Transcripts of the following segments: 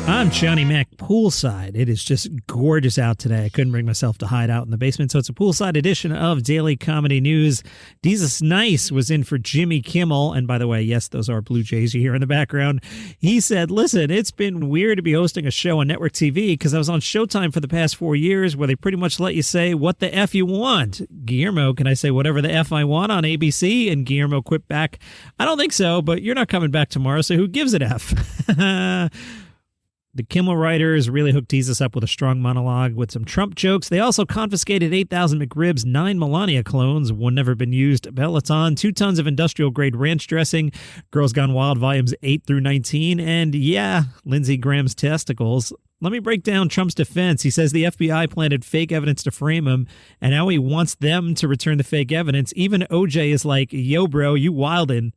I'm Johnny Mac poolside. It is just gorgeous out today. I couldn't bring myself to hide out in the basement, so it's a poolside edition of Daily Comedy News. Jesus Nice was in for Jimmy Kimmel, and by the way, yes, those are Blue Jays you hear in the background. He said, listen, it's been weird to be hosting a show on network TV because I was on Showtime for the past 4 years where they pretty much let you say what the F you want. Guillermo, can I say whatever the F I want on ABC? And Guillermo quipped back, I don't think so, but you're not coming back tomorrow, so who gives an F? The Kimmel writers really hooked Jesus up with a strong monologue with some Trump jokes. They also confiscated 8,000 McRibs, 9 Melania clones, one never been used Peloton, 2 tons of industrial-grade ranch dressing, Girls Gone Wild volumes 8 through 19, and yeah, Lindsey Graham's testicles. Let me break down Trump's defense. He says the FBI planted fake evidence to frame him, and now he wants them to return the fake evidence. Even OJ is like, yo, bro, you wildin'.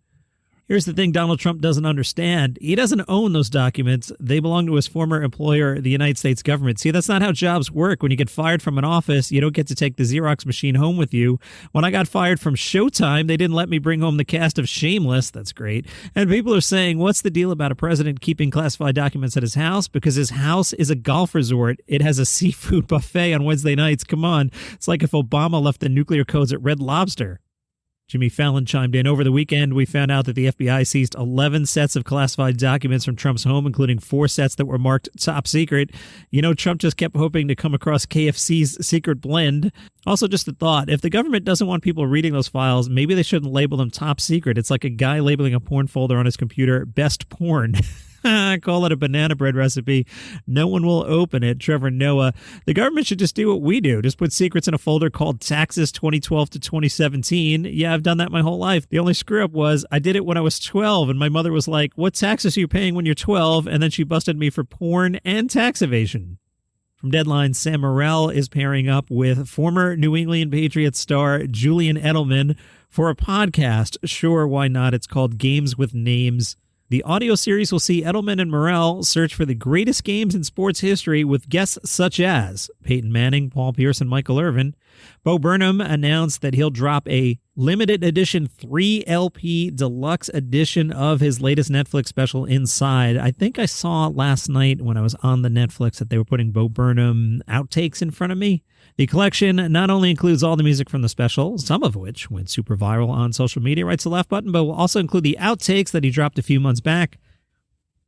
Here's the thing Donald Trump doesn't understand. He doesn't own those documents. They belong to his former employer, the United States government. See, that's not how jobs work. When you get fired from an office, you don't get to take the Xerox machine home with you. When I got fired from Showtime, they didn't let me bring home the cast of Shameless. That's great. And people are saying, what's the deal about a president keeping classified documents at his house? Because his house is a golf resort. It has a seafood buffet on Wednesday nights. Come on. It's like if Obama left the nuclear codes at Red Lobster. Jimmy Fallon chimed in. Over the weekend, we found out that the FBI seized 11 sets of classified documents from Trump's home, including 4 sets that were marked top secret. You know, Trump just kept hoping to come across KFC's secret blend. Also, just a thought, if the government doesn't want people reading those files, maybe they shouldn't label them top secret. It's like a guy labeling a porn folder on his computer best porn. Call it a banana bread recipe. No one will open it. Trevor Noah. The government should just do what we do. Just put secrets in a folder called Taxes 2012 to 2017. Yeah, I've done that my whole life. The only screw up was I did it when I was 12, and my mother was like, what taxes are you paying when you're 12? And then she busted me for porn and tax evasion. From Deadline, Sam Morril is pairing up with former New England Patriots star Julian Edelman for a podcast. Sure, why not? It's called Games with Names. The audio series will see Edelman and Morrell search for the greatest games in sports history with guests such as Peyton Manning, Paul Pierce, and Michael Irvin. Bo Burnham announced that he'll drop a limited edition 3LP deluxe edition of his latest Netflix special, Inside. I think I saw last night when I was on the Netflix that they were putting Bo Burnham outtakes in front of me. The collection not only includes all the music from the special, some of which went super viral on social media, writes the left button, but will also include the outtakes that he dropped a few months back.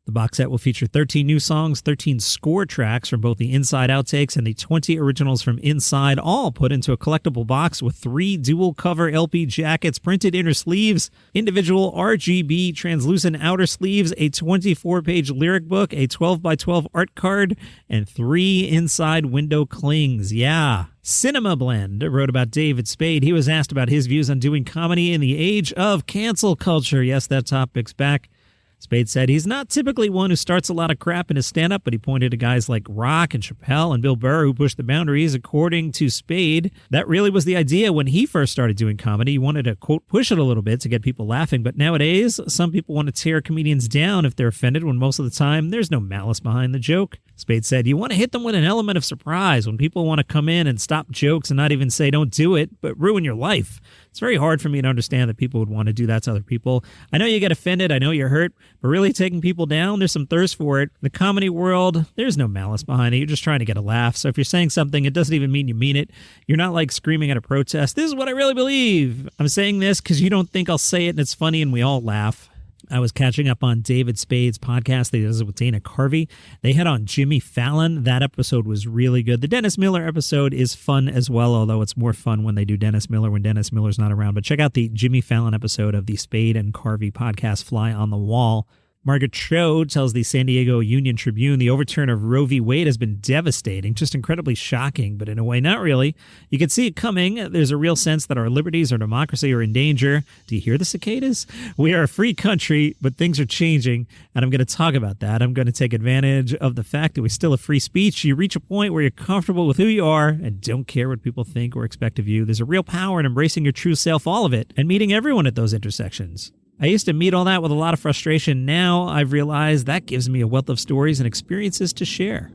The box set will feature 13 new songs, 13 score tracks from both the Inside outtakes and the 20 originals from Inside, all put into a collectible box with 3 dual cover LP jackets, printed inner sleeves, individual RGB translucent outer sleeves, a 24-page lyric book, a 12x12 art card, and 3 inside window clings. Yeah. Cinema Blend wrote about David Spade. He was asked about his views on doing comedy in the age of cancel culture. Yes, that topic's back. Spade said he's not typically one who starts a lot of crap in his stand-up, but he pointed to guys like Rock and Chappelle and Bill Burr who pushed the boundaries. According to Spade, that really was the idea when he first started doing comedy. He wanted to, quote, push it a little bit to get people laughing, but nowadays, some people want to tear comedians down if they're offended when most of the time there's no malice behind the joke. Spade said, you want to hit them with an element of surprise when people want to come in and stop jokes and not even say don't do it, but ruin your life. It's very hard for me to understand that people would want to do that to other people. I know you get offended, I know you're hurt, but really taking people down, there's some thirst for it. The comedy world, there's no malice behind it. You're just trying to get a laugh. So if you're saying something, it doesn't even mean you mean it. You're not like screaming at a protest, this is what I really believe. I'm saying this because you don't think I'll say it and it's funny and we all laugh. I was catching up on David Spade's podcast that he does with Dana Carvey. They had on Jimmy Fallon. That episode was really good. The Dennis Miller episode is fun as well, although it's more fun when they do Dennis Miller when Dennis Miller's not around. But check out the Jimmy Fallon episode of the Spade and Carvey podcast, Fly on the Wall. Margaret Cho tells the San Diego Union Tribune the overturn of Roe v. Wade has been devastating, just incredibly shocking, but in a way not really. You can see it coming. There's a real sense that our liberties, our democracy are in danger. Do you hear the cicadas? We are a free country, but things are changing, and I'm going to talk about that. I'm going to take advantage of the fact that we still have free speech. You reach a point where you're comfortable with who you are and don't care what people think or expect of you. There's a real power in embracing your true self, all of it, and meeting everyone at those intersections. I used to meet all that with a lot of frustration. Now I've realized that gives me a wealth of stories and experiences to share.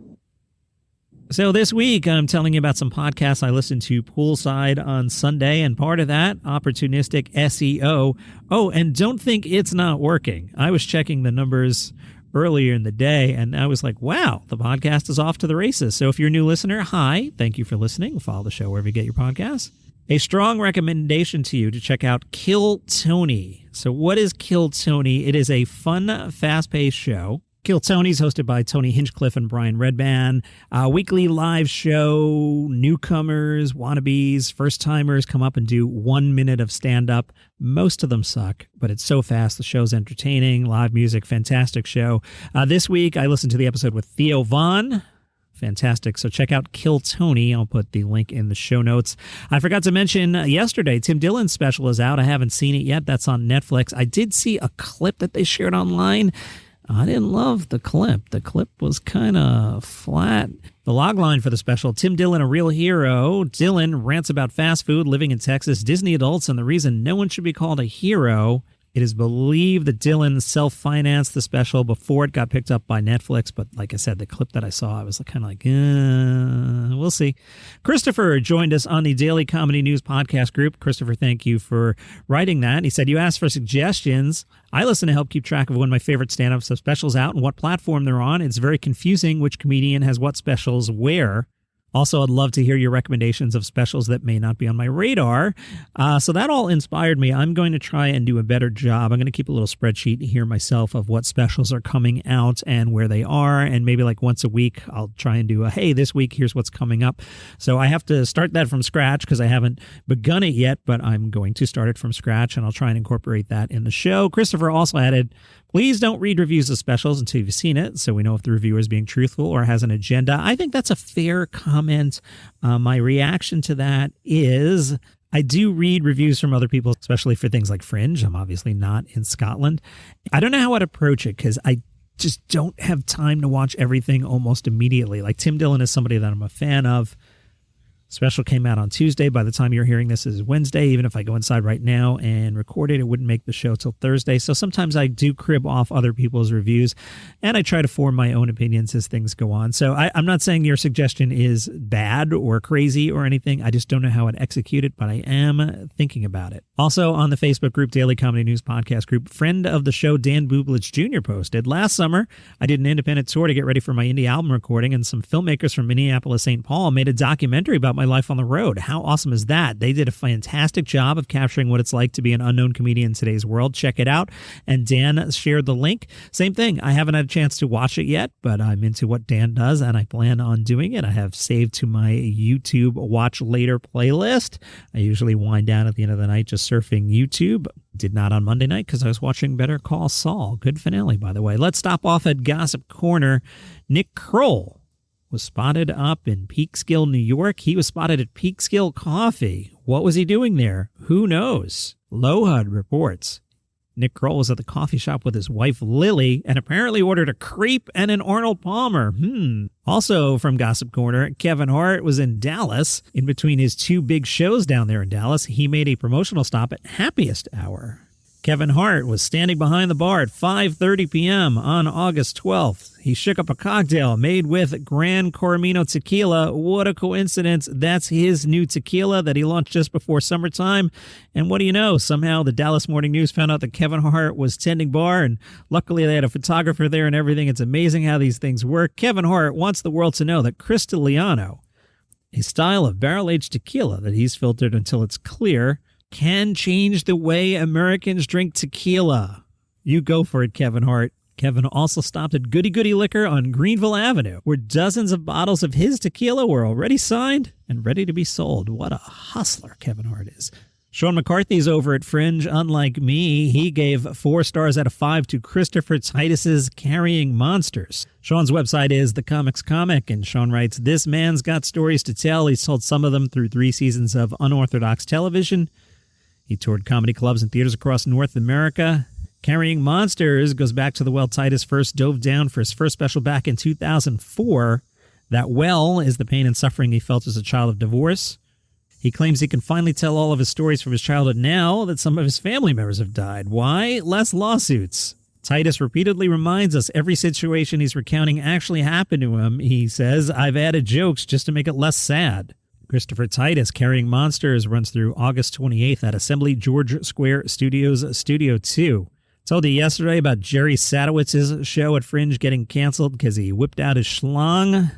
So this week, I'm telling you about some podcasts I listened to poolside on Sunday, and part of that, opportunistic SEO. Oh, and don't think it's not working. I was checking the numbers earlier in the day, and I was like, wow, the podcast is off to the races. So if you're a new listener, hi, thank you for listening. Follow the show wherever you get your podcasts. A strong recommendation to you to check out Kill Tony. So what is Kill Tony? It is a fun, fast-paced show. Kill Tony is hosted by Tony Hinchcliffe and Brian Redban. A weekly live show, newcomers, wannabes, first-timers come up and do 1 minute of stand-up. Most of them suck, but it's so fast. The show's entertaining, live music, fantastic show. This week, I listened to the episode with Theo Vaughn. Fantastic. So check out Kill Tony. I'll put the link in the show notes. I forgot to mention yesterday, Tim Dillon's special is out. I haven't seen it yet. That's on Netflix. I did see a clip that they shared online. I didn't love the clip. The clip was kind of flat. The logline for the special, Tim Dillon, a real hero. Dillon rants about fast food, living in Texas, Disney adults, and the reason no one should be called a hero. It is believed that Dillon self-financed the special before it got picked up by Netflix. But like I said, the clip that I saw, I was kind of like, we'll see. Christopher joined us on the Daily Comedy News podcast group. Christopher, thank you for writing that. He said, you asked for suggestions. I listen to help keep track of when my favorite stand-ups have specials out and what platform they're on. It's very confusing which comedian has what specials where. Also, I'd love to hear your recommendations of specials that may not be on my radar. So that all inspired me. I'm going to try and do a better job. I'm going to keep a little spreadsheet here myself of what specials are coming out and where they are. And maybe like once a week, I'll try and do a, hey, this week, here's what's coming up. So I have to start that from scratch because I haven't begun it yet, but I'm going to start it from scratch and I'll try and incorporate that in the show. Christopher also added, please don't read reviews of specials until you've seen it, so we know if the reviewer is being truthful or has an agenda. I think that's a fair comment. My reaction to that is I do read reviews from other people, especially for things like Fringe. I'm obviously not in Scotland. I don't know how I'd approach it because I just don't have time to watch everything almost immediately. Like Tim Dillon is somebody that I'm a fan of. Special came out on Tuesday. By the time you're hearing this is Wednesday. Even if I go inside right now and record it, it wouldn't make the show till Thursday. So sometimes I do crib off other people's reviews and I try to form my own opinions as things go on. So I'm not saying your suggestion is bad or crazy or anything. I just don't know how I'd execute it, but I am thinking about it. Also on the Facebook group, Daily Comedy News Podcast group, friend of the show, Dan Bublitz Jr. posted, last summer, I did an independent tour to get ready for my indie album recording and some filmmakers from Minneapolis, St. Paul made a documentary about my life on the road. How awesome is that? They did a fantastic job of capturing what it's like to be an unknown comedian in today's world. Check it out. And Dan shared the link. Same thing. I haven't had a chance to watch it yet, but I'm into what Dan does and I plan on doing it. I have saved to my YouTube watch later playlist. I usually wind down at the end of the night just surfing YouTube. Did not on Monday night because I was watching Better Call Saul. Good finale, by the way. Let's stop off at Gossip Corner. Nick Kroll was spotted up in Peekskill, New York. He was spotted at Peekskill Coffee. What was he doing there? Who knows? Lohud reports. Nick Kroll was at the coffee shop with his wife, Lily, and apparently ordered a crepe and an Arnold Palmer. Also from Gossip Corner, Kevin Hart was in Dallas. In between his two big shows down there in Dallas, he made a promotional stop at Happiest Hour. Kevin Hart was standing behind the bar at 5:30 p.m. on August 12th. He shook up a cocktail made with Gran Coromino tequila. What a coincidence. That's his new tequila that he launched just before summertime. And what do you know? Somehow the Dallas Morning News found out that Kevin Hart was tending bar, and luckily they had a photographer there and everything. It's amazing how these things work. Kevin Hart wants the world to know that Cristaliano, a style of barrel-aged tequila that he's filtered until it's clear, can change the way Americans drink tequila. You go for it, Kevin Hart. Kevin also stopped at Goody Goody Liquor on Greenville Avenue, where dozens of bottles of his tequila were already signed and ready to be sold. What a hustler Kevin Hart is. Sean McCarthy's over at Fringe. Unlike me, he gave 4 stars out of 5 to Christopher Titus's Carrying Monsters. Sean's website is The Comics Comic, and Sean writes, this man's got stories to tell. He's told some of them through 3 seasons of unorthodox television. He toured comedy clubs and theaters across North America. Carrying Monsters goes back to the well Titus first dove down for his first special back in 2004. That well is the pain and suffering he felt as a child of divorce. He claims he can finally tell all of his stories from his childhood now that some of his family members have died. Why? Less lawsuits. Titus repeatedly reminds us every situation he's recounting actually happened to him. He says, I've added jokes just to make it less sad. Christopher Titus, Carrying Monsters, runs through August 28th at Assembly George Square Studios, Studio 2. Told you yesterday about Jerry Sadowitz's show at Fringe getting canceled because he whipped out his schlong.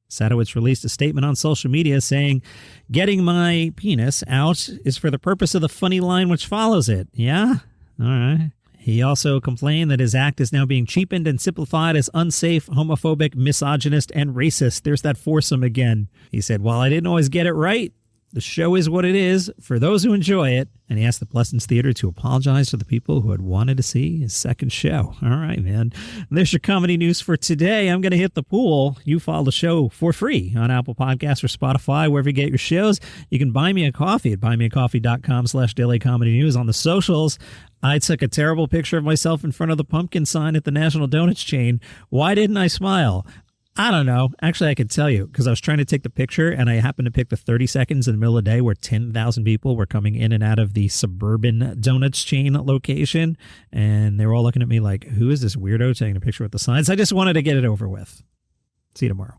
Sadowitz released a statement on social media saying, "Getting my penis out is for the purpose of the funny line which follows it." Yeah? All right. He also complained that his act is now being cheapened and simplified as unsafe, homophobic, misogynist, and racist. There's that foursome again. He said, "While I didn't always get it right, the show is what it is for those who enjoy it." And he asked the Pleasance Theater to apologize to the people who had wanted to see his second show. All right, man. There's your comedy news for today. I'm going to hit the pool. You follow the show for free on Apple Podcasts or Spotify, wherever you get your shows. You can buy me a coffee at buymeacoffee.com/dailycomedynews on the socials. I took a terrible picture of myself in front of the pumpkin sign at the National Donuts chain. Why didn't I smile? I don't know. Actually, I could tell you because I was trying to take the picture and I happened to pick the 30 seconds in the middle of the day where 10,000 people were coming in and out of the suburban donuts chain location. And they were all looking at me like, who is this weirdo taking a picture with the signs? I just wanted to get it over with. See you tomorrow.